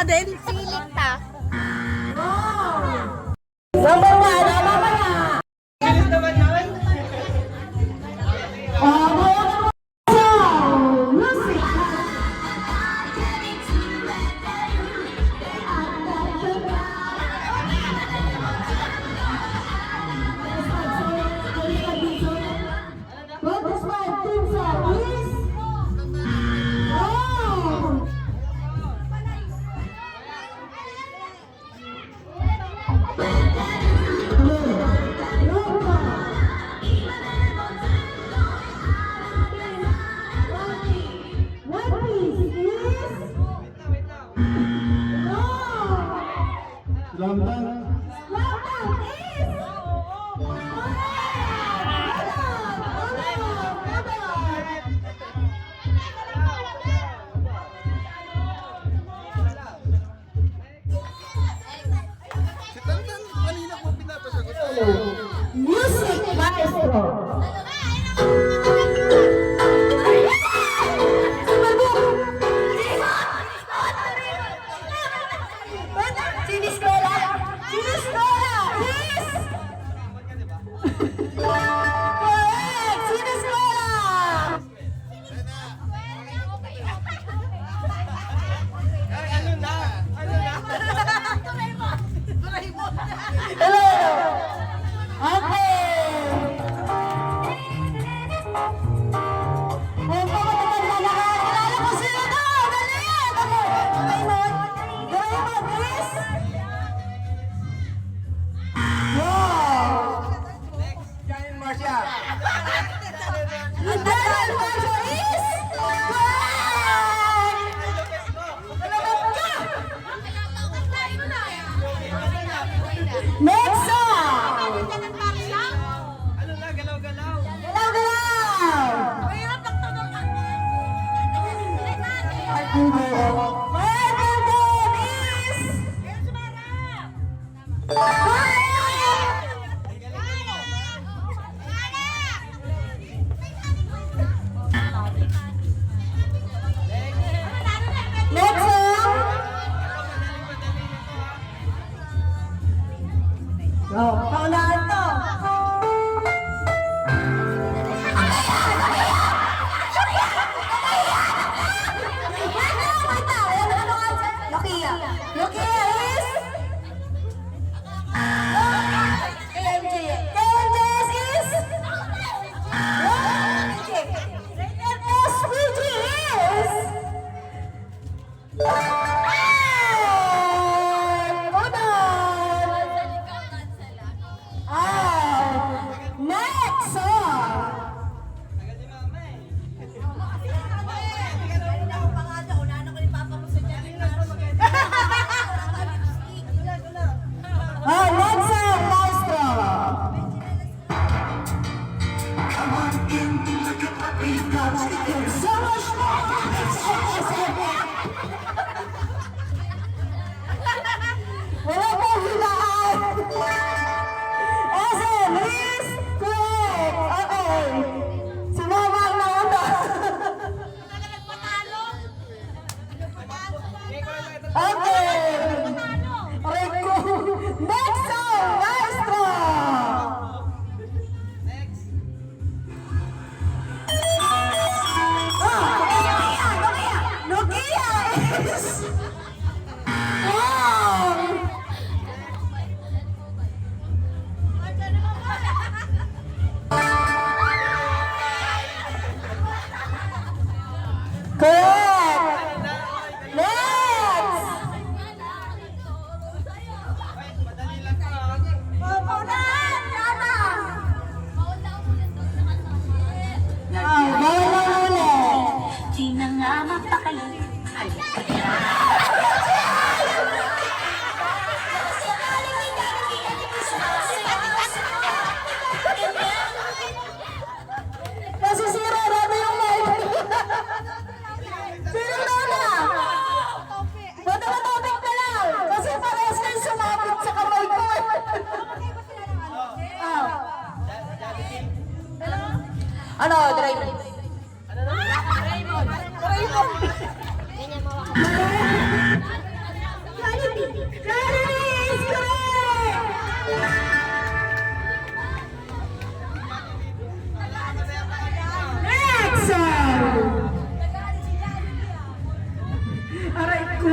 Silita din? Silita. Number 1, mamaya. Bilis naman yun. Music. Focus one, team sir, please. Oh. One piece is Lamban. Si Tantan, kanina ko pinapasagot. Music Maestro. Siniskola! Siniskola! Yes! Correct! Siniskola! Ay, ano na? Ano na? Hello! Okay! Kung pagkakita na nakakilala ko sila na! Dali! Doraemon! Doraemon, please! Wow! Giant Marcia. And Daniel Marshall is correct! Next song! Ano na? Galaw-galaw. Galaw-galaw! Microphone is next song! Oh, paunahan to! Nokia. Nokia is? KMJ. KMJ is? SPG is? Hold on. Next song. Next song, Maestro. So much wala po hilaan. SM is correct. Okay. Sumama ang nauna. Okay. Aray ko. Next song, Maestro. Nokia is... Wow! Correct! Next! Madali lang to. Paunahan! Tama! Bawal na ulit. Di na nga mapakali. Nasisira natin yung mic. Sino na? Matapatapik na lang. Kasi parehas kayo sumabit sa kamay ko. Ano, Doraemon? Doraemon. Clarice, correct! Next! Aray ko.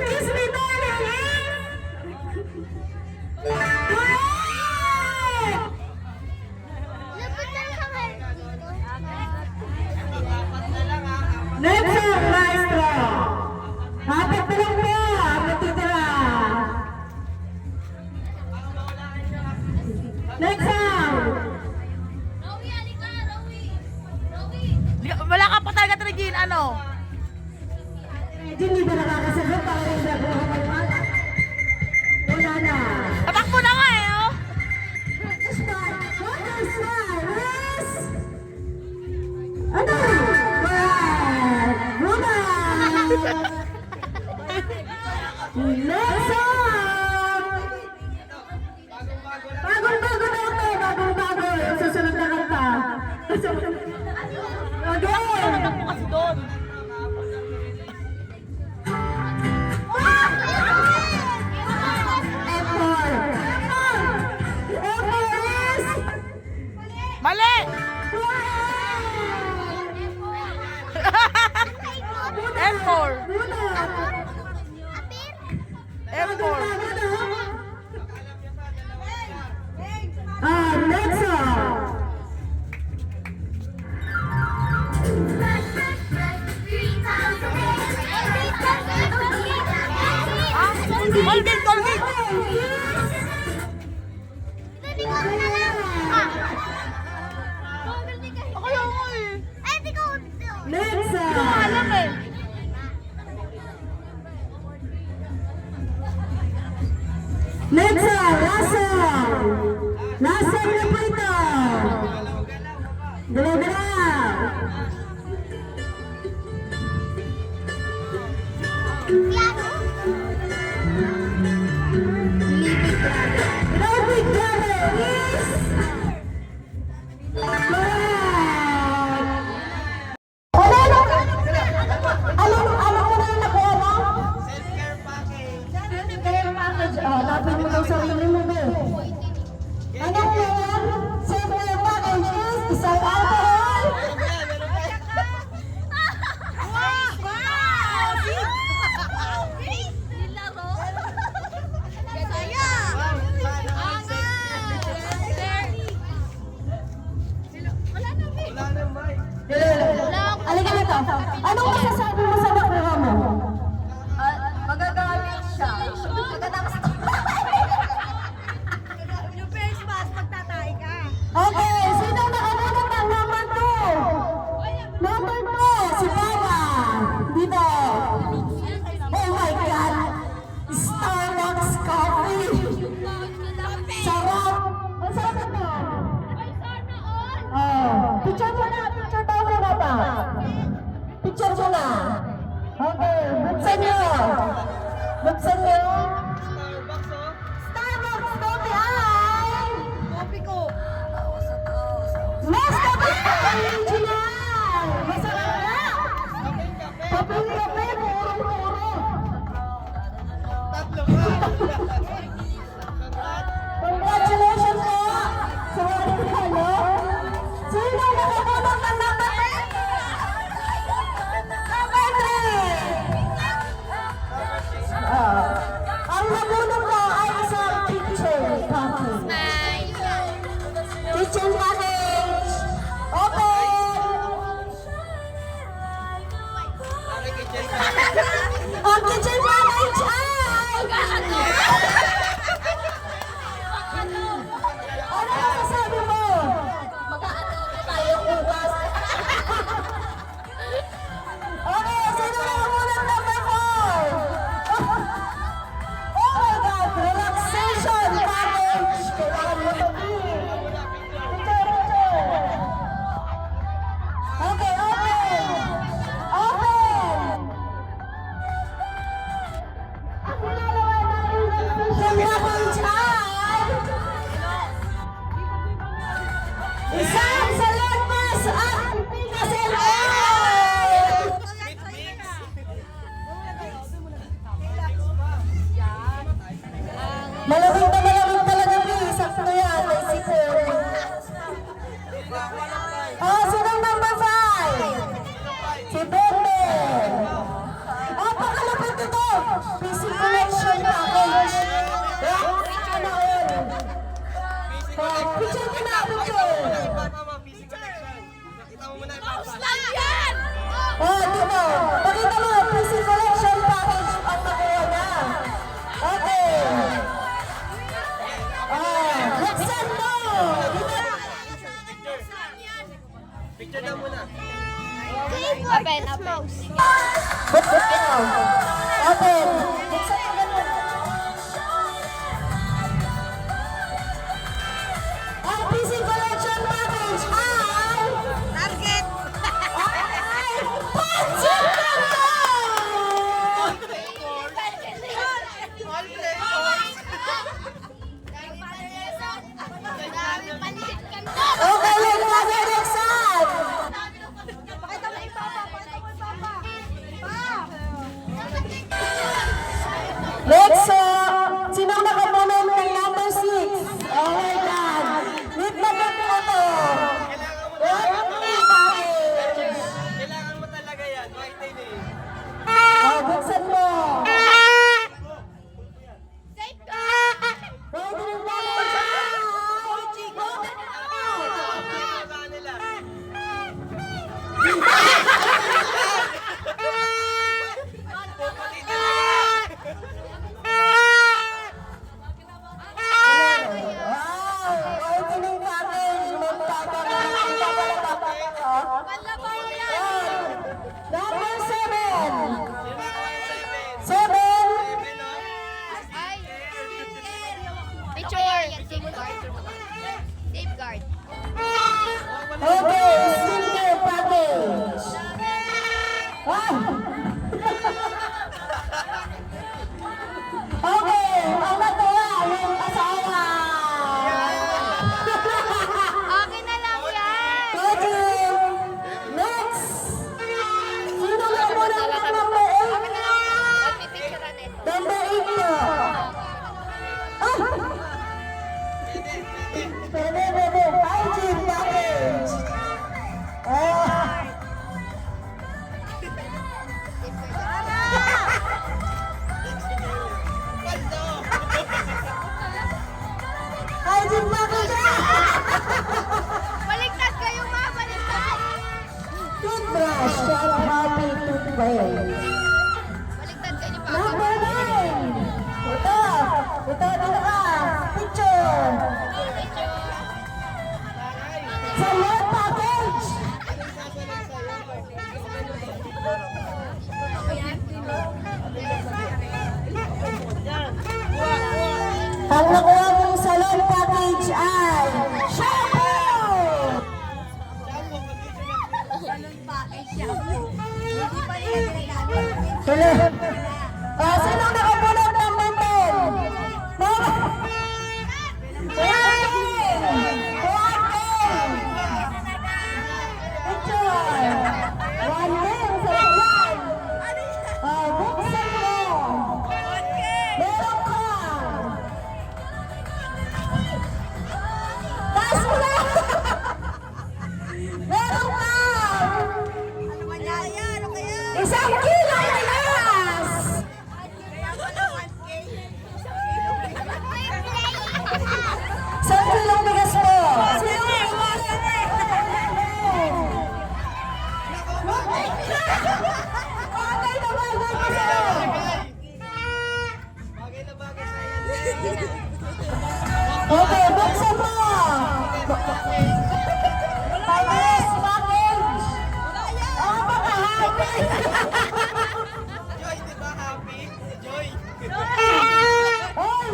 Kiss me, darling! Correct! Next song, maestro. Apat na lang po ang natitira. Next song. Wala ka pa talaga Regine, ano? Hindi ba nakakasagot? Parang hindi ako makapagpala. Wala na. Tatakbo na nga eh, oh! Start. Water slide. Yes! Ano? Correct. Woman. Next song. Bagong-bago na ito. Bagong-bago. Yung susunod na kanta. Okay. Tatakbo kasi doon. Mali! M4. M4. Next song. Colgate, Colgate! Ako yung ako eh. Next Hindi ko nga alam eh. Next song. Last song. Last song na po ito. Dalaw-dalaw. David Brother is correct. Ano mo na yung nakuha mo? Self-care package. Self-care package. Dapat mo daw sarili mo ba? Ano po yan? Self-care package is isang alcohol. Wala na, Mike. Halika na to. Anong masasabi mo sa nakuha mo? Magagamit siya. Pagkatapos yung face mask, magtatay ka. Okay, sino nakamunod ng number 2? Number 2, si Papa. Dito. Oh my God. Starbucks coffee. Sarap. Ang sarap ito. Oh, picture mo na. Picture daw mo na ba? Picture mo na. Okay, buksan nyo. Buksan nyo. Starbucks, oh. Starbucks coffee ay... Kopi ko. Nescafe Original! Masarap na! Kape-kape, puro-puro. Tatlo ka. Congratulations po sa walang halo. Sino nakakulong ng number 10? Number 3! Ang nabulong ko ay isang kitchen package. Kitchen package! Open! Pare, kitchen Ang kitchen package ay... Ano ang sasabi mo? Mag-aatobe tayo bukas. Okay, sino na muna number 4? Oh my God, relaxation package. Kailangan mo ito. Picture. Okay, open. Open. Ang nilalaman namin Buksan mo. Open. Buksan mo ganun. Ang PC Collection Package ay... Target! ay... Pansit Canton! Okay, wait na nga, Rexan! Pakita mo yung papa! Pakita mo yung papa! Pa! Next, sinong nakamoment ng number 6? Oh my God! With na po ito. Kailangan mo talaga yan. White tail eh. Oh, buksan mo. Pwede rin ba? Baba nila. Puputi talaga. Wow! Opening package. Magpapakita. Panlabaw yan! Number 7. Sino ako ang 7? 7. 7 no? Ay! Picture! Safeguard. Safeguard. Okay, skincare package. Wow! Okay, ang natuwa, yung asawa. Akin na lang yan! Thank you. Next. Sino na muna ng number 8? Magpipicturean ito. Number 8 po. Ah! Pwede. Hygiene package. Ah! Hygiene package. Baliktad kayo ma! Baliktad! Toothbrush and happy toothpaste. Baliktad kayo pa. Number 9. Ito. Dito ka. Picture. Sa left package. Ang nakuha mong salon package ay shampoo! Hindi pa nila ginagamit. Tuloy. Sino ang nakapulot ng number 10? Mama! Picture! 1 sa yan! Buksan mo! Meron ka! Taas mo lang! Meron ka! Ano man yan? Ano kaya? 1 kilo mayas! Kaya pala 1K. 1 kilong bigas mo! Sino ang bigas? Bagay na bagay ka sa'yo! Bagay na bagay sa'yo. Okay, buksan mo! Payas, package! Oh, baka happy! Joy, di ba happy? Joy. Oy!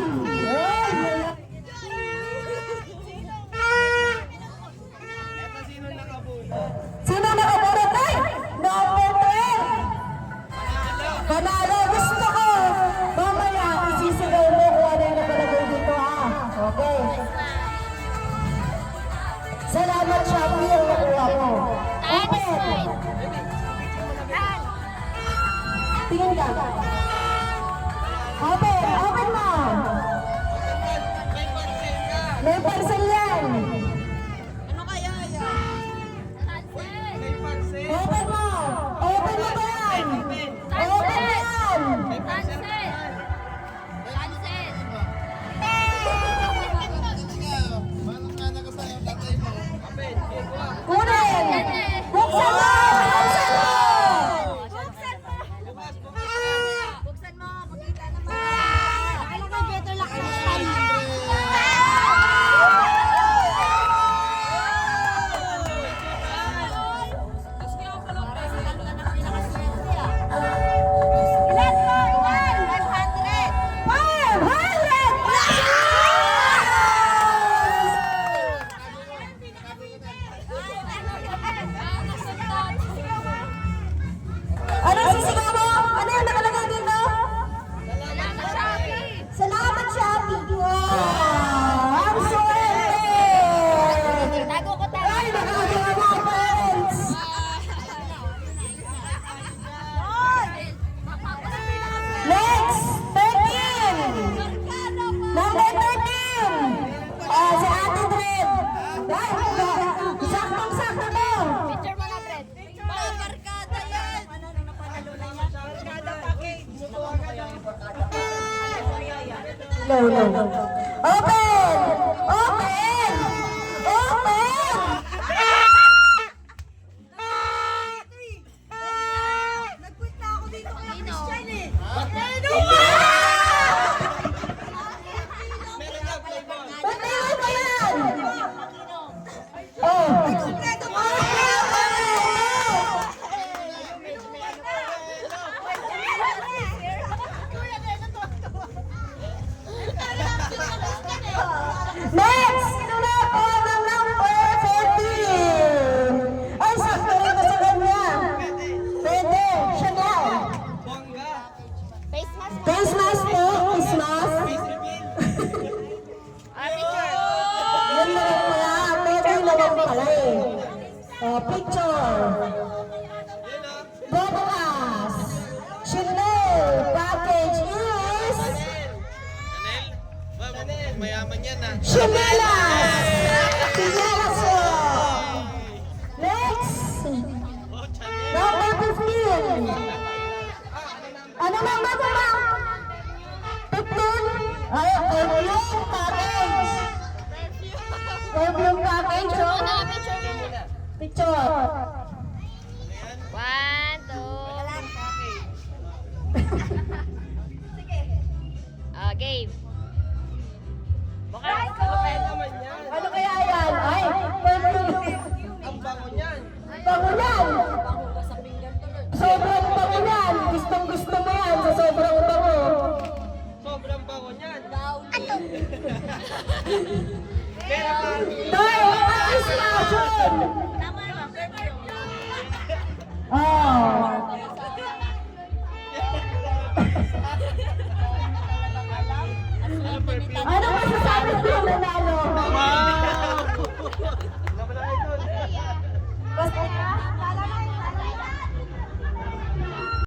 Eto sino nakabunot? Sino nakabunot ay? Number 12! Panalo! Gusto ko! Mamaya, isisigaw mo kung ano yung nakalagay dito, ha? Okay. Salamat, Shopee, ang nakuha mo. Open! Tingin ka. Open! Open mo! May parcel ka. May parcel yan! Ano kaya yan? May parcel. Open mo! Open mo ba yan? Open mo yan! May parcel ka. Open, gagawa. Kunin! Buksan mo! Buksan mo! Buksan mo! Bukas, bukas. Buksan mo! Makita naman! Akala ko better luck next time. No, no, no. Open! Open! Open! Nag-quit na ako dito kay Sino? Christian eh. Pagtayo ko yan! Oh! Kompleto pa. Next! Sino na po ng number 14? Ay, sakto rin na sa kanya. Pwede. Chanel. Bongga. Face mask. Face mask po. Face mask. Face reveal. Picture. Yan na rin pala. Pwede naman pala eh. Oh, picture. Yun o. Broadcast. Chanel. Package is... Chanel? Ba, mayaman yan ah. Chanelas! Chanelas po. Next. Oh, Chanel. Number 15. Ano number po ma'am? 15? Ay, perfume package. Perfume package. Picture oh. muna, picture muna. Picture. 1, 2. Game. Bukas. Kapay naman yan. Ano kaya yan? Ay, perfume. Ang bango niyan. Bango yan. Sobrang bango yan. Gustong gusto mo yan sa sobrang bango. Sobrang bango niyan. Tayo, ice passion. Ah,